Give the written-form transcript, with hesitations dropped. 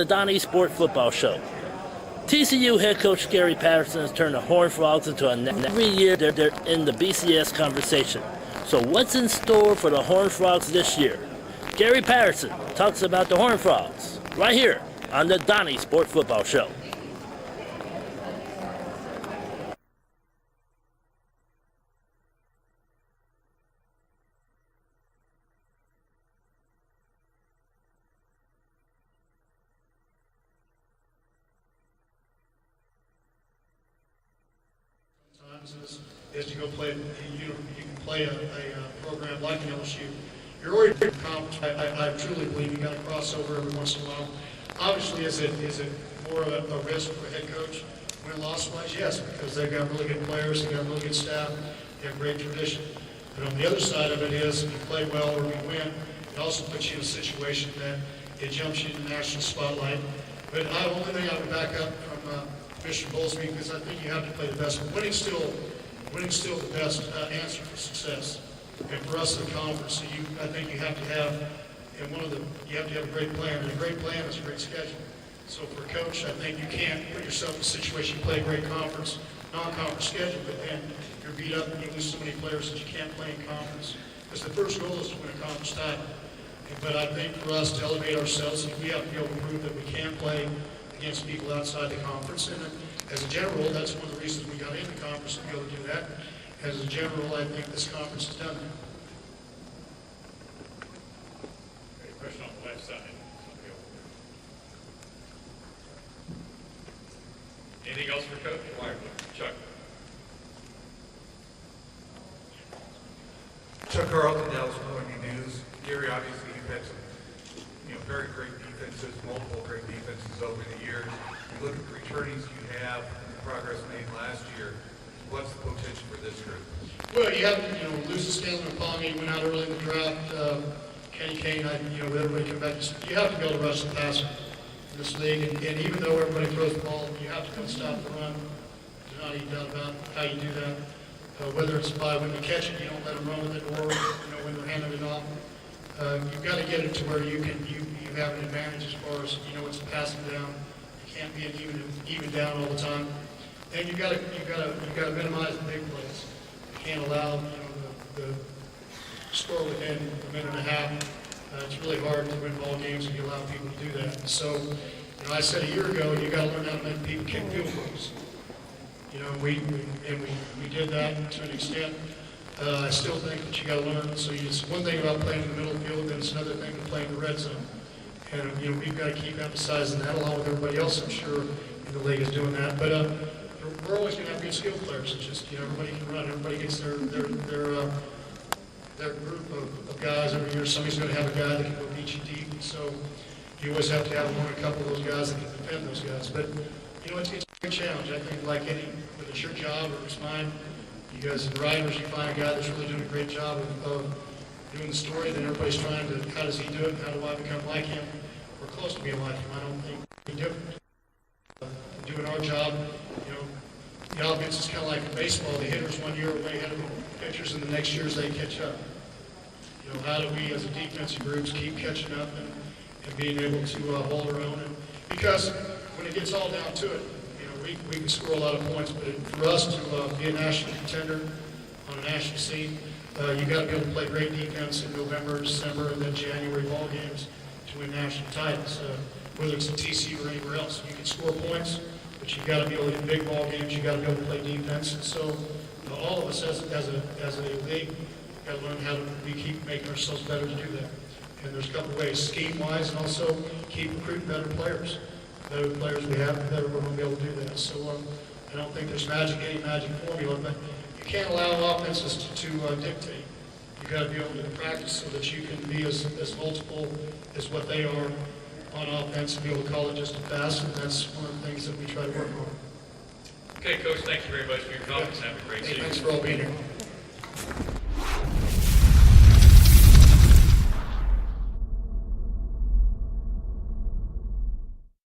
The Donniesport football show. TCU head coach Gary Patterson has turned the Horned Frogs into every year they're in the BCS conversation. So what's in store for the Horned Frogs this year? Gary Patterson talks about the Horned Frogs right here on the Donniesport football show. Is to go play. You can play a program like LSU. You're already in conference. I truly believe you got to cross over every once in a while. Obviously, is it more of a risk for a head coach win-loss wise? Yes, because they've got really good players, they've got really good staff, they have great tradition. But on the other side of it is, if you play well or you win, it also puts you in a situation that it jumps you in the national spotlight. But the only thing I would back up from Mr. Bowlesby, because I think you have to play the best. But winning's still the best answer for success. And for us in the conference, so I think you have to have, and you have to have a great plan. And a great plan is a great schedule. So for a coach, I think you can't put yourself in a situation you play a great conference, non-conference schedule, but then you're beat up and you lose so many players that you can't play in conference. Because the first goal is to win a conference title. But I think for us to elevate ourselves, we have to be able to prove that we can play against people outside the conference. And as a general, that's one of the reasons we got in the conference to be able to do that. As a general, I think this conference has done that. Okay, question on the left side. Anything else for Coach? Chuck. Chuck Carlton, Dallas Morning News. Gary, obviously you've had some, very great defenses, multiple great defenses over the years. You look at the returnings you have and the progress made last year. What's the potential for this group? Well, you have to, lose to Stanley Pongy, went out early in the draft. Kenny Kane, with everybody come back. You have to be able to rush the passer in this league. And even though everybody throws the ball, you have to be able to stop the run. There's not any doubt about how you do that. Whether it's by when you catch it, you don't let them run with it, or when they're handing it off. You've got to get it to where you have an advantage as far as it's passing down. You can't be an even down all the time. And you've got to minimize the big plays. You can't allow the score within a minute and a half. It's really hard to win ball games if you allow people to do that. So, I said a year ago, you got to learn how to make people kick field goals. We did that to an extent. I still think that you got to learn. So it's one thing about playing in the middle of the field, and it's another thing to play in the red zone. And we've got to keep emphasizing that, along with everybody else, I'm sure, in the league is doing that. But we're always going to have good skill players. It's just everybody can run. Everybody gets their group of guys every year. Somebody's going to have a guy that can go beat you deep. And so you always have to have one or a couple of those guys that can defend those guys. But it's a great challenge. I think like any, whether it's your job or it's mine. You guys as writers, you find a guy that's really doing a great job of doing the story, then everybody's trying to, how does he do it? How do I become like him? We're close to being like him. I don't think we're different. Doing our job, the offense is kind of like baseball. The hitters one year are way ahead of the pitchers, and the next year as they catch up. How do we as a defensive groups keep catching up and being able to hold our own? And because when it gets all down to it, we can score a lot of points, but for us to be a national contender on a national scene, you got to be able to play great defense in November, December, and then January ball games to win national titles. Whether it's in TCU or anywhere else, you can score points, but you got to be able to hit big ball games. You got to be able to play defense. And so, all of us as a league got to learn how to keep making ourselves better to do that. And there's a couple ways, scheme-wise, and also keep recruiting better players. The better players we have, the better we're going to be able to do that. So I don't think there's any magic formula, but you can't allow offenses to dictate. You've got to be able to practice so that you can be as multiple as what they are on offense and be able to call it just as fast, and that's one of the things that we try to work on. Okay, Coach, thank you very much for your comments. Have a great season. Thanks for all being here.